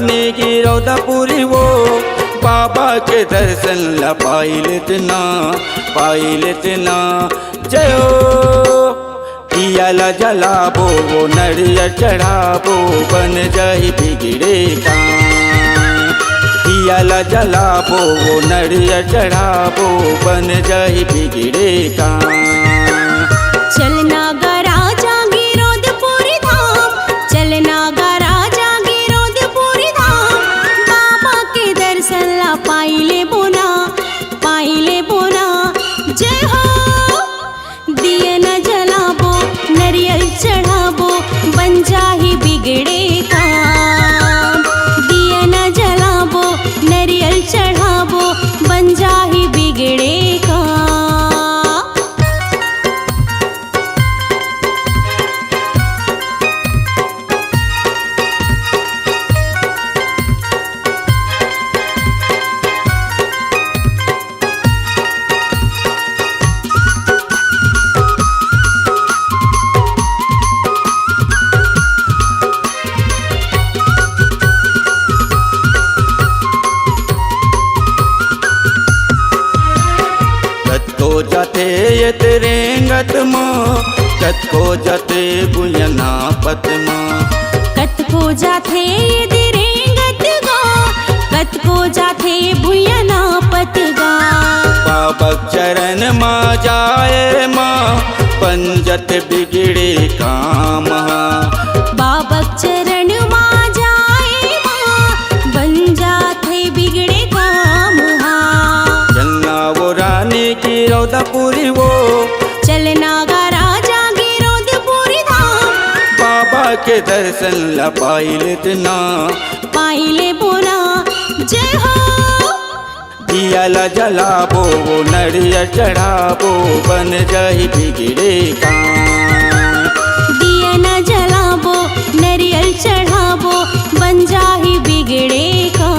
रानी की रौदापुरी वो बाबा के दर्शन ला पाई लेतना जयो दिया ला जलाबो वो नरिया चढ़ाबो बन जाही बिगड़े काम। दिया ला जलाबो वो नरिया चढ़ाबो बन जाही बिगड़े काम। चलना गा राजा गिरोधपुरी धाम, चलना गा राजा गिरोधपुरी धाम, बाबा के दर्शन ला पाइले बोना जय हो। दिया न जलाबो नरियल चढ़ाबो बन जाही बिगड़े काम। दिया न जलाबो नरियल चढ़ाबो बन जाही बिगड़े काम। कतको जाते ये रेंगत माँ, कतको जाते बुयना पतमा, कतको जाथे दिरेंगत गा, कतको जाथे भुयना पतगा। बाबा चरण माँ जाए माँ पंजत बिगड़े काम। बाबा चरण माँ जाए माँ बन जाथे बिगड़े काम। चलना वो रानी की रौदापुरी वो चलना गा राजा गिरोधपुरी धाम, बाबा के दर्शन ला पाइले बोना जय हो। दिया ला जलाबो वो नरिया चढ़ाबो बन जाही बिगड़े काम। दिया न जलाबो नरियल चढ़ाबो बन जाही बिगड़े काम।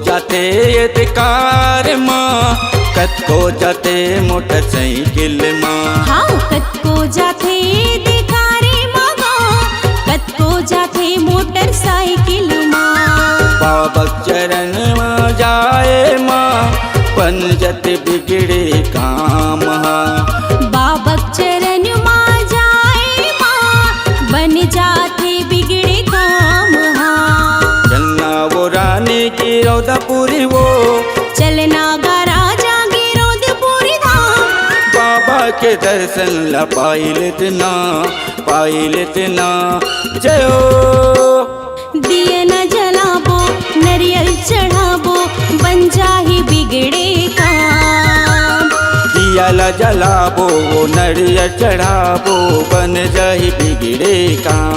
जाते ये कार माँ, कतको जाते मोटरसाइकिल माँ। हाँ कतको जाथे दिखारे मागा, कतको जाथे मोटरसाइकिल माँ। बाबा चरण माँ जाए माँ पंजत बिगड़े काम। बाबा चरण माँ जाए माँ बन जाथे बिगड़े काम। चलना वो रानी की रौदापुरी वो चलना गा राजा गिरोधपुरी धाम, बाबा के दर्शन ला पाई लेतना जयो। दिया न जलाबो नरियल चढ़ाबो बन जाही बिगड़े काम। दिया ला जलाबो वो नरिया चढ़ाबो बन जाही बिगड़े काम।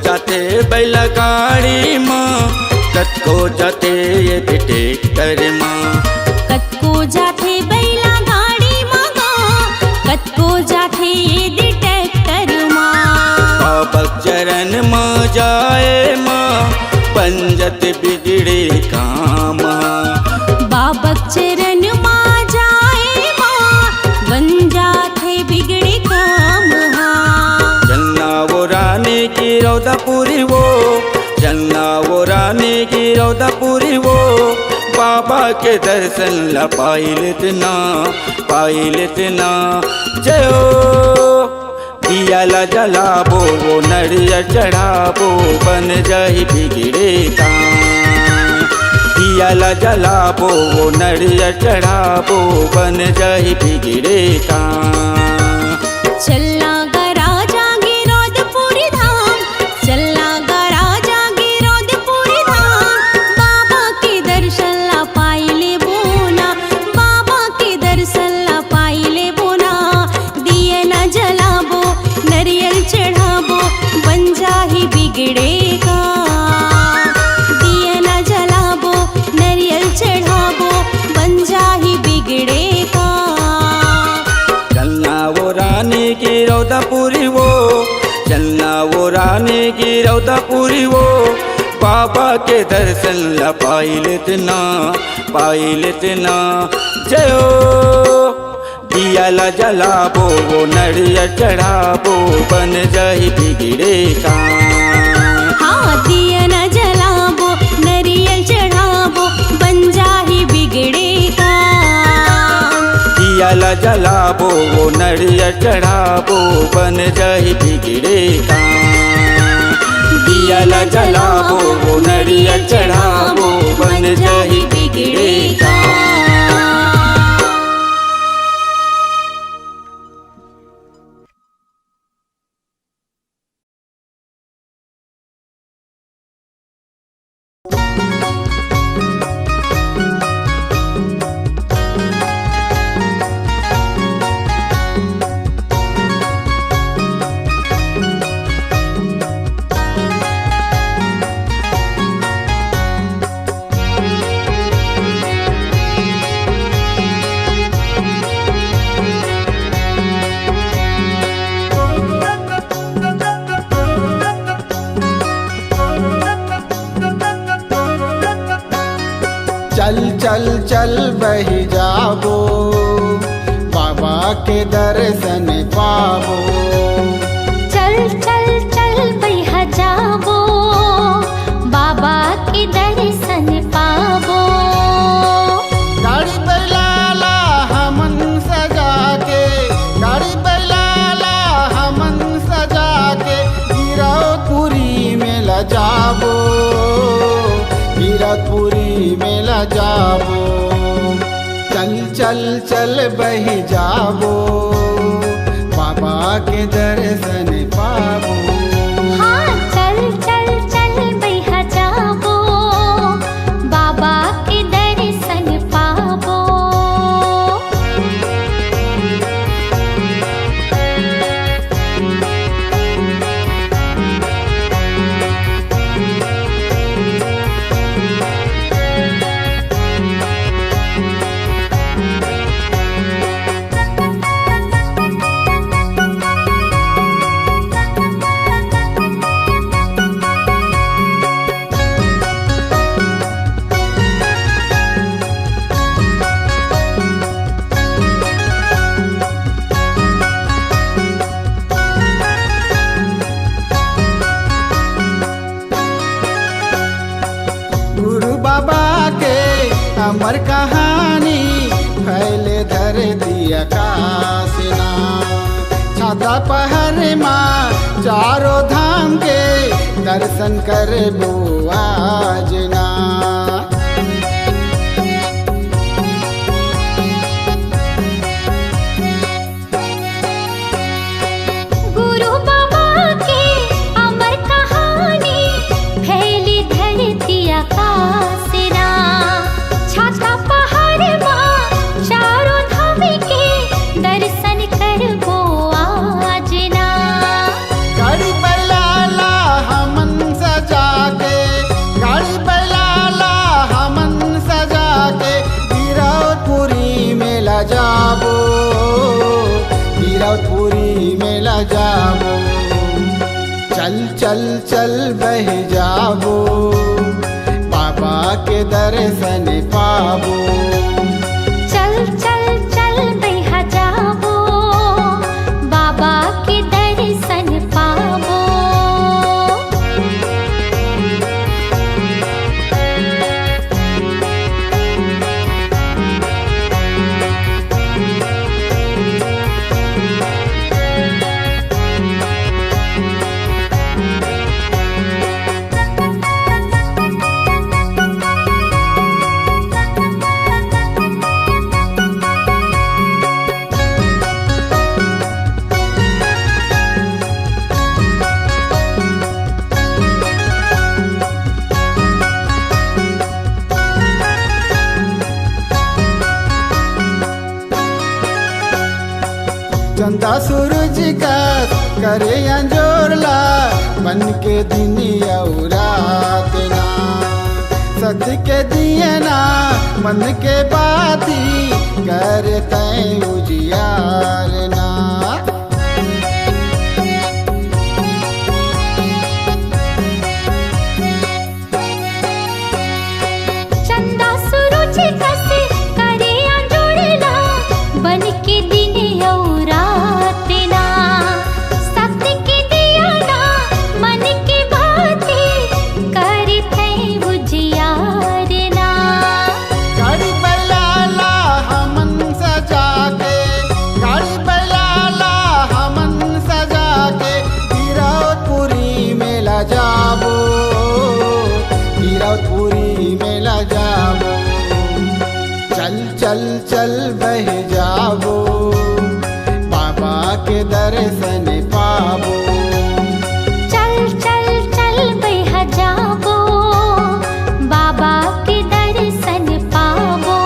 जाते बैला गाड़ी माँ, कतको जाते ये ट्रैक्टर माँ। कतको जाथे बैला गाड़ी मागा, कतको जाथे ये ट्रैक्टर माँ। बाबा चरण माँ जाए माँ पंजत बिगड़े काम। बाबा चरण माँ जाए माँ बन जाथे बिगड़े काम। चलना वो रानी की रौदापुरी वो, चलना वो रानी की रौदापुरी वो, बाबा के दर्शन ला पाई लेतना जयो। दिया ला जलाबो वो नरिया चढ़ाबो बन जाही बिगड़े काम। ला जलाबो वो नरियर चढ़ाबो बन जाही बिगड़े काम। चलना गा राजा गिरौदपुरी धाम, चलना गा राजा गिरौदपुरी धाम, बाबा के दर्शन ला पाइले बोना, बाबा के दर्शन ला पाइले बोना। दिए न जलाबो नरियल चढ़ाबो बन जाही बिगड़े का, दिए न जलाबो नरियल चढ़ाबो बन जाही बिगड़े का। चलना वो रानी की रौदापुरी वो, चलना वो रानी की रौदापुरी वो, बाबा के दर्शन ला पाई लेतना जयो। दिया ला जलाबो वो नरियर चढ़ाबो बन जाही बिगड़े काम। हाँ दिया न जलाबो नरियल चढ़ाबो बन जाही बिगड़े का। दिया ला जलाबो वो नरियर चढ़ाबो बन जाही बिगड़े काम। दिया ला जलाबो वो नरियर चढ़ाबो बन जाही बिगड़े काम। चल चल चल बही जाबो, बाबा के दर्शन पाबो। चल चल चल बैहा जाबो, बाबा के दर्शन पाबो। गाड़ी बैलाला हमन सजा के, गाड़ी बैलाला हमन सजा के, गिरौदपुरी में ला जाबो, गिरौदपुरी में ला जाबो। चल चल चल बही जाबो, बाबा के दर्शन पाबो। हाँ चल चल चल बैहा जाबो, बाबा के दर्शन पाबो। अमर कहानी फैले धरती आकाशना, छाता पहर माँ चारों धाम के दर्शन करबो आजना। गुरु बाबा के अमर कहानी फैली धरती आकाशना, छाता पहाड़ माँ चारों धाम के दर्शन करबो आजना। गाड़ी बैलाला हमन सजा के, गाड़ी बैलाला हमन सजा के, गिरौदपुरी में ला जाबो, गिरौदपुरी में ला जाबो। चल चल चल बह जाबो, बाबा के दर्शन पाबो। चल चल चल बैहा जाबो, बाबा के दर्शन पाबो। चंदा सूरज का करे अंजोरला बन के दिन और रात ना सत्य के दिए ना मन के बाती करते उजियार ना चंदा सूरज कसे करे अंजोरला बन के दिन और रात ना सत्य के दिया ना मन की बातें करते उजियार ना गाड़ी बैलाला हमन सजा के गाड़ी बैलाला हमन सजा के हीरापुरी मेला जाबो हीरापुरी मेला जाबो चल चल चल बह जाबो बाबा के दर्शन पाबो चल चल चल बह जाबो बाबा के दर्शन पाबो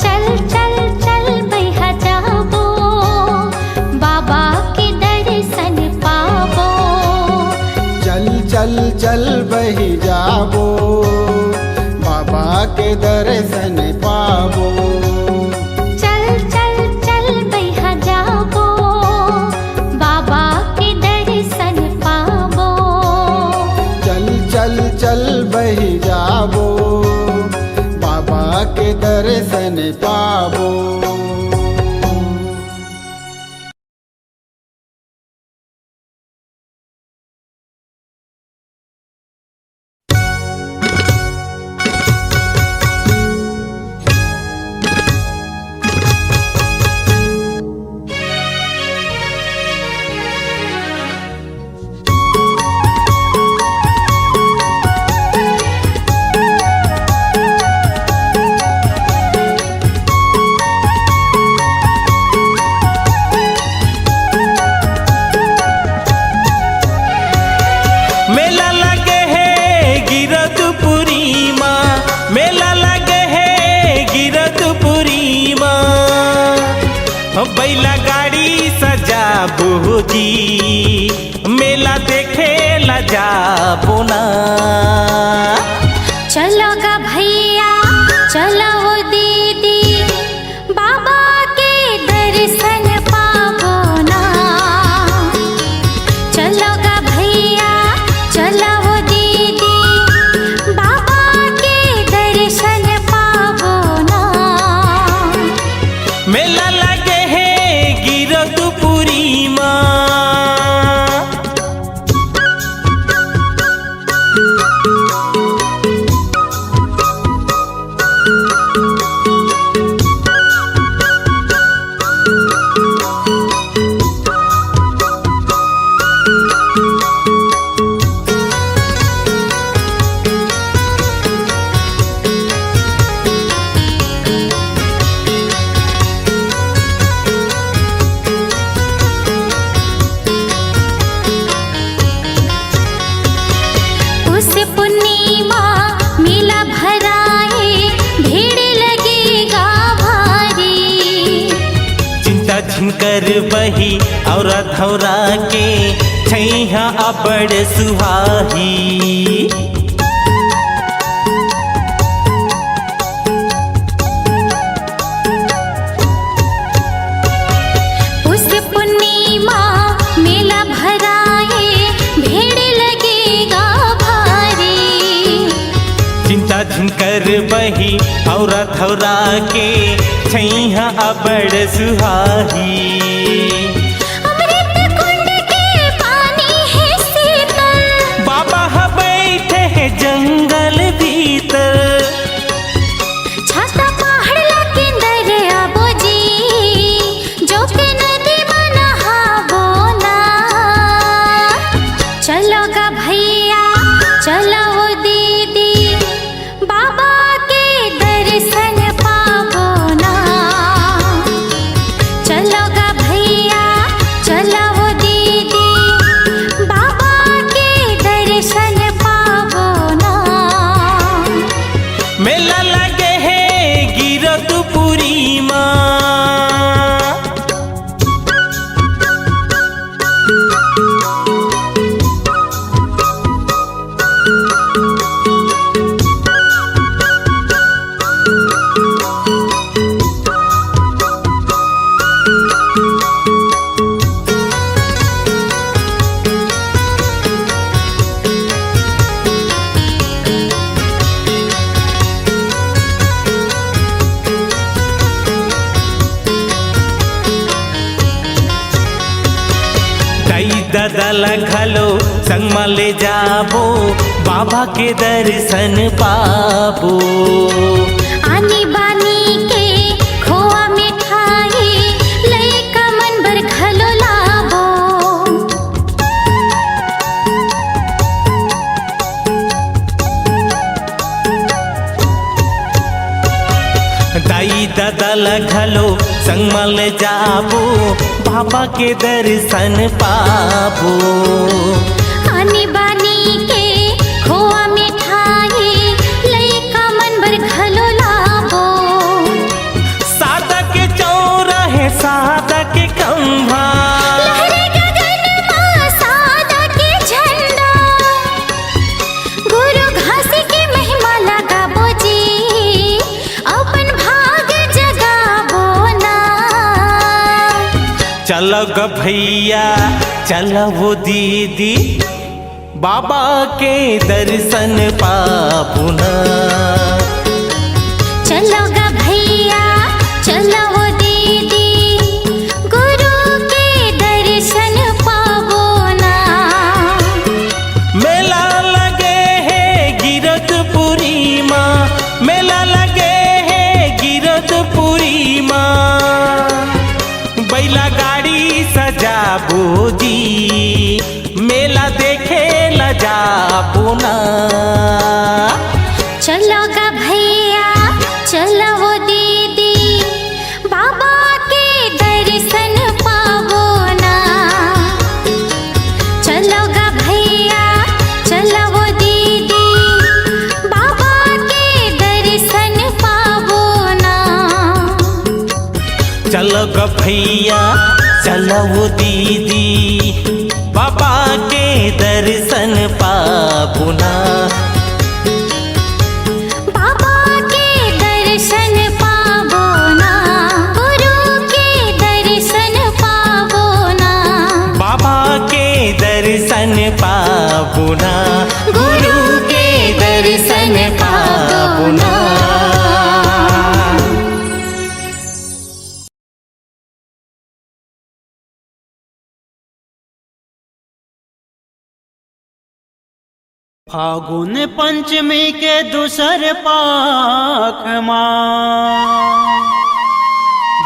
चल चल चल बह जाबो बाबा के दर्शन पाबो चल चल चल बह जाबो बाबा के दर्शन पाबो चल चल चल बह जाबो बाबा के दर्शन पाबो चल चल चल बह जाबो बाबा के दर्शन पाबो मेला लगे है गिरदपुरी माँ मेला लगे है गिरदपुरी माँ बैला गाड़ी सजा बोजी मेला देखे ला जाबो ना चलो गा भैया चलो वो दीदी बाबा के दर्शन पाबो ना चलो गा भैया चलो वो दीदी बाबा के दर्शन पाबो ना मेला लगे है गिरदपुरी माँ उस पूर्णिमा मेला भराए भीड़ लगेगा भारी चिंता झिनकर बही और धौरा के छैहा अबड़ सुहाही उस पूर्णिमा मेला भराए भीड़ लगेगा भारी चिंता झिनकर बही और धौरा के छैहा अबड़ सुहाही अमृत कुंड के पानी है शीतल बाबा ह बैठे हैं जंगल भीतर छाता पहाड़ लगे दरिया बोजी जो के नदी में नहाबो ना चलो गा भैया चलो वो दीदी बाबा के दर्शन पाबो ना चलो गा भैया चलो वो दीदी बाबा के दर्शन पाबो ना दल घलो संग में ले जाबो बाबा के दर्शन पाबो। आनी बानी के खोआ मिठाई लइका मन बर घलो लाबो। दाई दल घलो संग में ले जाबो बाबा के दर्शन पाबो। आनी बानी के खोआ मिठाई लइका मन बर घलो लाबो। सादा के चौराहे सादा के खंभा लहरे गगन में सादा के झंडा। गुरु घास के महिमा लगाबो जी अपन भाग जगाबो ना। चलो ग भैया चलो वो दीदी बाबा के दर्शन पाबो ना। चलो गा भैया चलो वो दीदी गुरु के दर्शन पाबो ना। मेला लगे है गिरधपुरी माँ, मेला लगे है गिरधपुरी माँ। बैला गाड़ी सजाबो जी मेला देखे ला जाबो ना। चलो गा भैया चलो वो दीदी बाबा के दर्शन पाबो ना। चलो गा भैया चलो वो दीदी बाबा के दर्शन पाबो ना। चलो ग भैया चलो वो दीदी बाबा के दर्शन पाबो ना। बाबा के दर्शन पाबो ना। गुरु के दर्शन पाबो ना। बाबा के दर्शन पाबो ना। गुरु के दर्शन पाबो ना। फागुन पंचमी के दूसर पाख माँ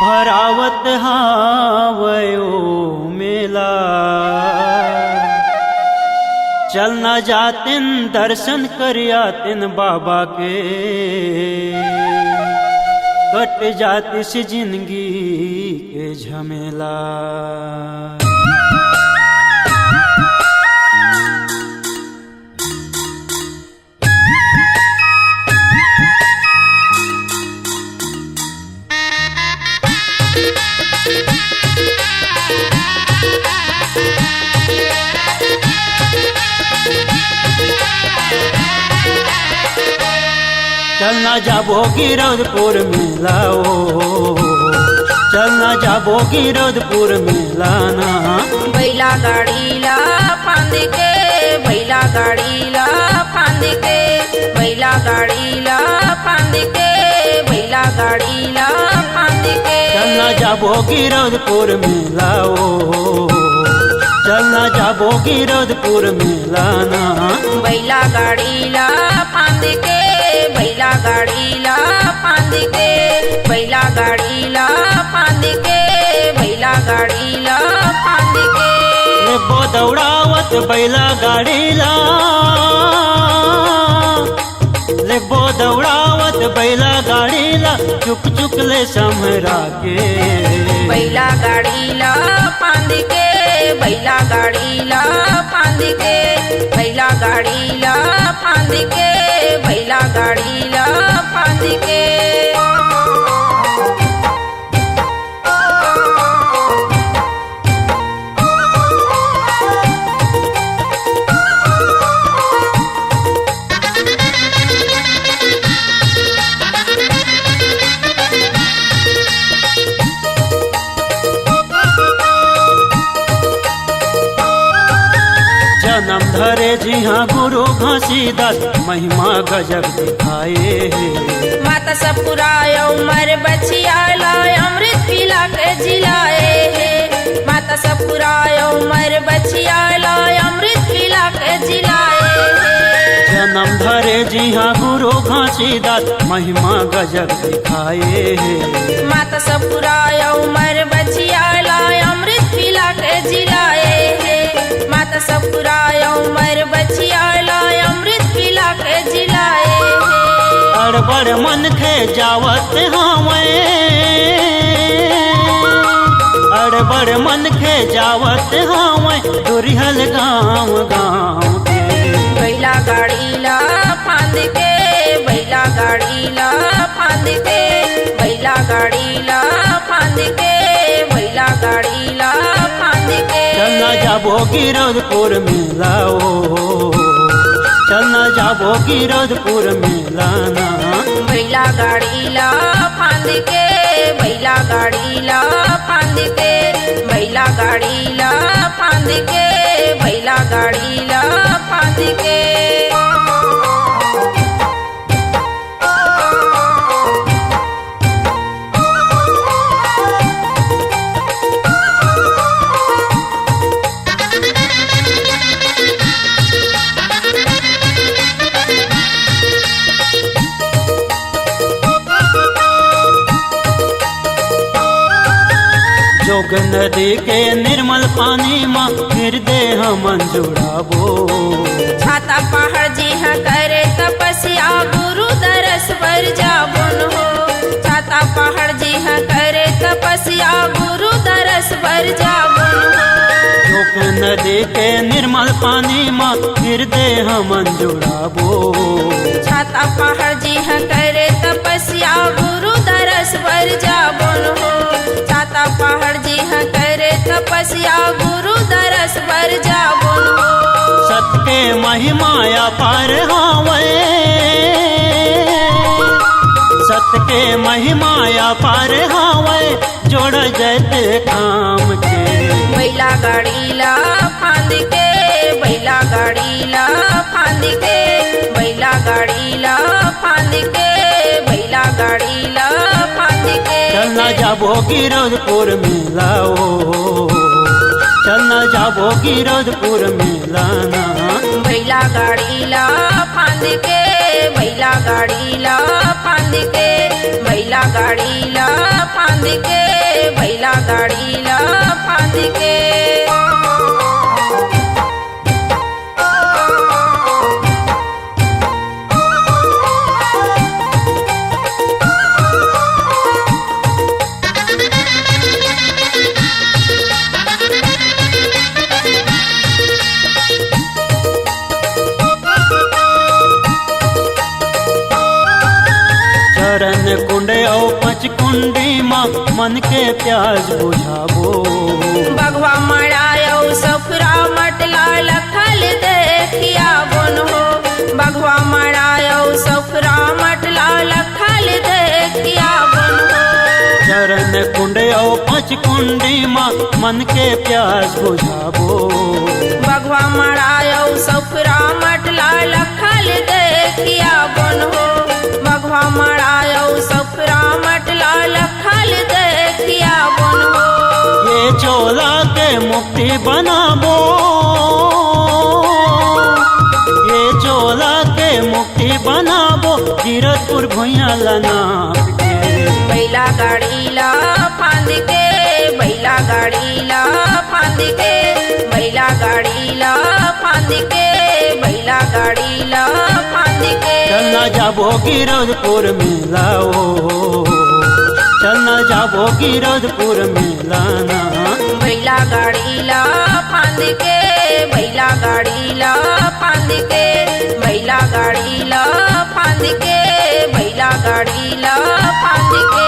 भरावत हावयो मेला। चलना जातिन दर्शन करियातिन बाबा के कट जाती सी जिंदगी के झमेला। चलना जाबो गिरधपुर मेला ओ, चलना जाबो गिरधपुर मेला ना। बैला गाड़ीला फांद के बैला गाड़ीला फांद के बैला गाड़ीला फांद के बैला गाड़ीला फांद के। चलना जाबो गिरधपुर मेला ओ, चलना जाबो गिरधपुर मेला ना। बैला गाड़ीला फांद के बैला गाड़ीला फांद के बैला गाड़ीला फांद के बैला गाड़ीला फांद के। लेबो दौड़ावत बैला गाड़ीला, लेबो दौड़ावत बैला गाड़ीला चुक चुक ले समरा के। बैला गाड़ीला फांद के बैला गाड़ीला फांद के बैला गाड़ीला फांद के बैला गाड़ीला फांद के। जन्म धरे जी हाँ गुरु घसीदास महिमा गजब दिखाए। माता सब पुरायो मर बचिया लाय अमृत पिला के जिलाए है। माता माता सब पुरायो मर बचिया लाय अमृत पिला के जिलाए जन्म धरे जी हाँ गुरु घासीदास महिमा गजब दिखाए माता सब पुरायो मर बचिया लाय अमृत पिला के जिलाए माता सब पुरायो मर बचिया लाय अमृत पिला के जिलाए अड़बड़ मन खे जावत हमें अड़बड़ मन खे जावत हमें दुरिहल गाँव गाँव के बैला गाड़ी ला फांद के बैला गाड़ी ला फांद के बैला गाड़ी ला फांद के बैला गाड़ी ला फांद के चलना जाबो गिरधपुर मेला ओ चलना जाबो गिरधपुर मेला ना बैला गाड़ी ला फांद के बैला गाड़ी ला फांद के बैला गाड़ी ला फांद के बैला गाड़ी ला फांद के जोग नदी के निर्मल पानी माँ हृदय मन जुड़ाबो छाता पहाड़ जी हाँ करे तपस्या गुरु दरस पर जाबुन हो छाता पहाड़ जी हाँ करे तपस्या गुरु दरस पर जाबुन हो जोग नदी के निर्मल पानी माँ हृदय मन जुड़ाबो छाता पहाड़ जी हाँ करे तपस्या गुरु दरस पर जाबुन हो छाता पहाड़ जी हाँ करे तपस्या गुरु दरस पर जाबुन हो सत के महिमाया पार हावे सत के महिमाया पार हावे जोड़ जैते काम के बैला गाड़ी ला फांद के बैला गाड़ी ला फांद के बैला गाड़ी ला फांद के बैला गाड़ी ला फांद के चलना जाबो गिरधपुर मेला ओ चलना जाबो गिरधपुर मेला ना बैला गाड़ी ला फांद के बैला गाड़ी ला फांद के बैला गाड़ी ला फांद के बैला गाड़ी ला फांद के चरण कुंड और पच कुंडी माँ मन के प्यास बुझाबो बगवा मड़ायो सफरा मटला लखल देखिया बुन हो बगवा मड़ायो सफरा मटला लखल देखिया बुन हो चरण कुंड और पच कुंडी माँ मन के प्यास बुझाबो बगवा मड़ायो सफरा मटला लखल देखिया बुन हो बगवा मड़ायो सफरा मटला लखल देखिया बुन हो ये चोला के मुक्ति बनाबो ये चोला के मुक्ति बनाबो गिरधपुर भुइया लना बैला गाड़ी ला फांद के बैला गाड़ी ला फांद के बैला गाड़ी ला फांद के बैला गाड़ी ला फांद के चलना जाबो गिरधपुर मेला ओ चलना जाबो गिरधपुर मेला ना बैला गाड़ी ला फांद के बैला गाड़ी ला फांद के बैला गाड़ी ला फांद के बैला गाड़ी ला फांद के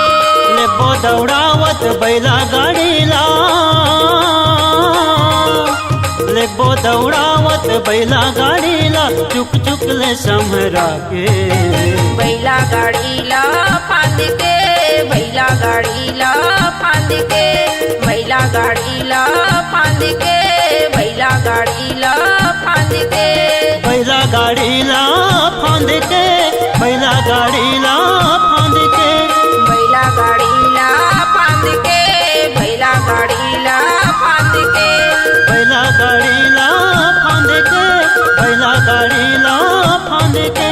लेबो दौड़ावत बैला गाड़ी ला लेबो दौड़ावत बैला गाड़ी ला चुक चुक ले समरा के बैला गाड़ी ला फांद के बैला गाड़ी ला फांद के बैला गाड़ी ला फांद के बैला गाड़ी ला फांद के बैला गाड़ी ला फांद के बैला गाड़ी ला फांद के बैला गाड़ी ला फांद के बैला गाड़ी ला फांद गाड़ीला फांद के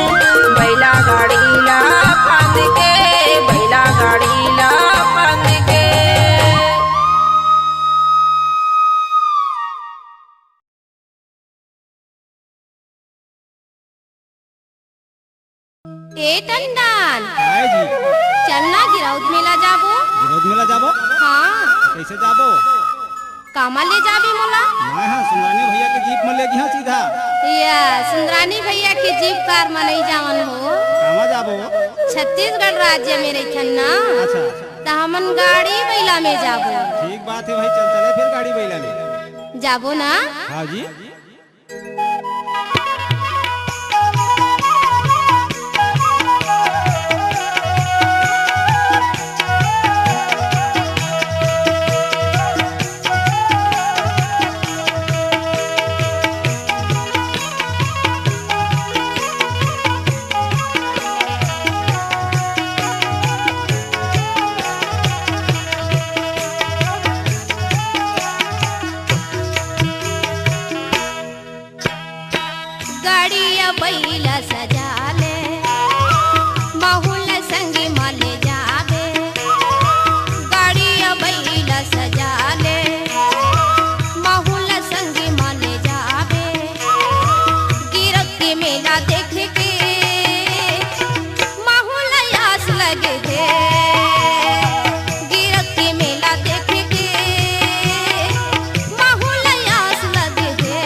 बैला गाड़ीला फांद के बैला गाड़ीला फांद के। ए टंडन हाय जी चलना गिरौद मेला जाबो। विरोध मेला जाबो हाँ कैसे जाबो कामा ले जाबी मोला। मैं हाँ सुनानी भैया के जीप में लेगी हाँ सीधा या सुंदरानी भैया के जीप कार में नहीं जावन हो। कामा जाबो छत्तीसगढ़ राज्य में रही ना अच्छा तो हमन गाड़ी बैला में जाबो। ठीक बात है भाई चल चले फिर गाड़ी बैला में जाबो ना। हाँ जी गाड़िया बैला सजा ले बहुल संगी माले जाबे। गाड़िया बैला सजा ले बहुल संगी माले जाबे। गिरक के मेला देख के माहौल आस लगे थे। गिरक के मेला देख के माहौल आस लगे थे।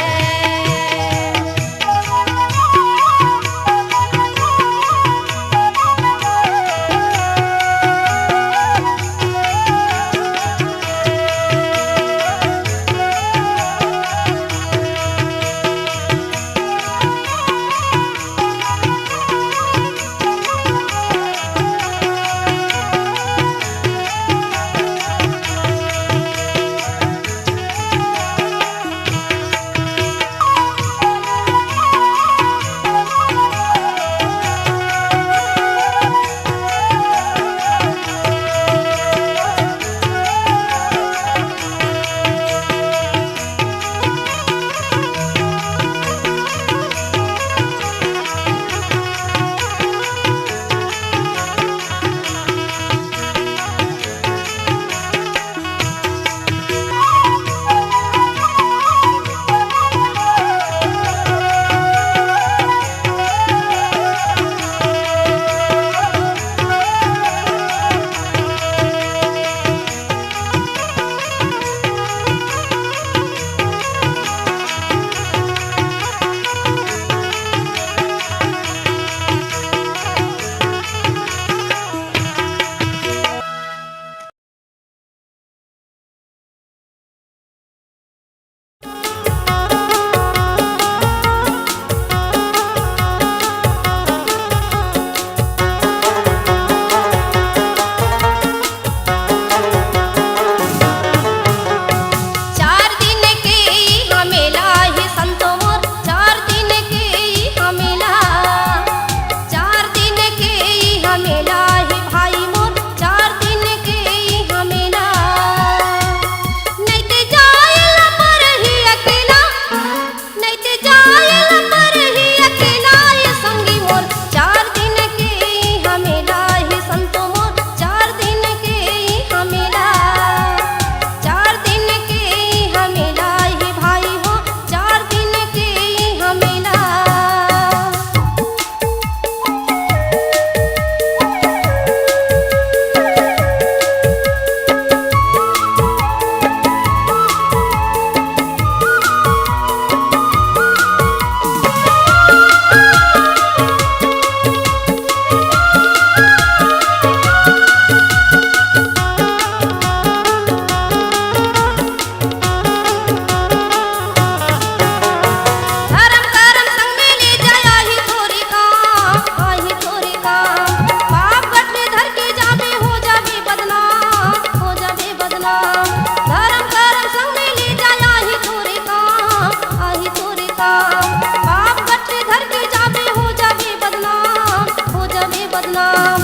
बदनाम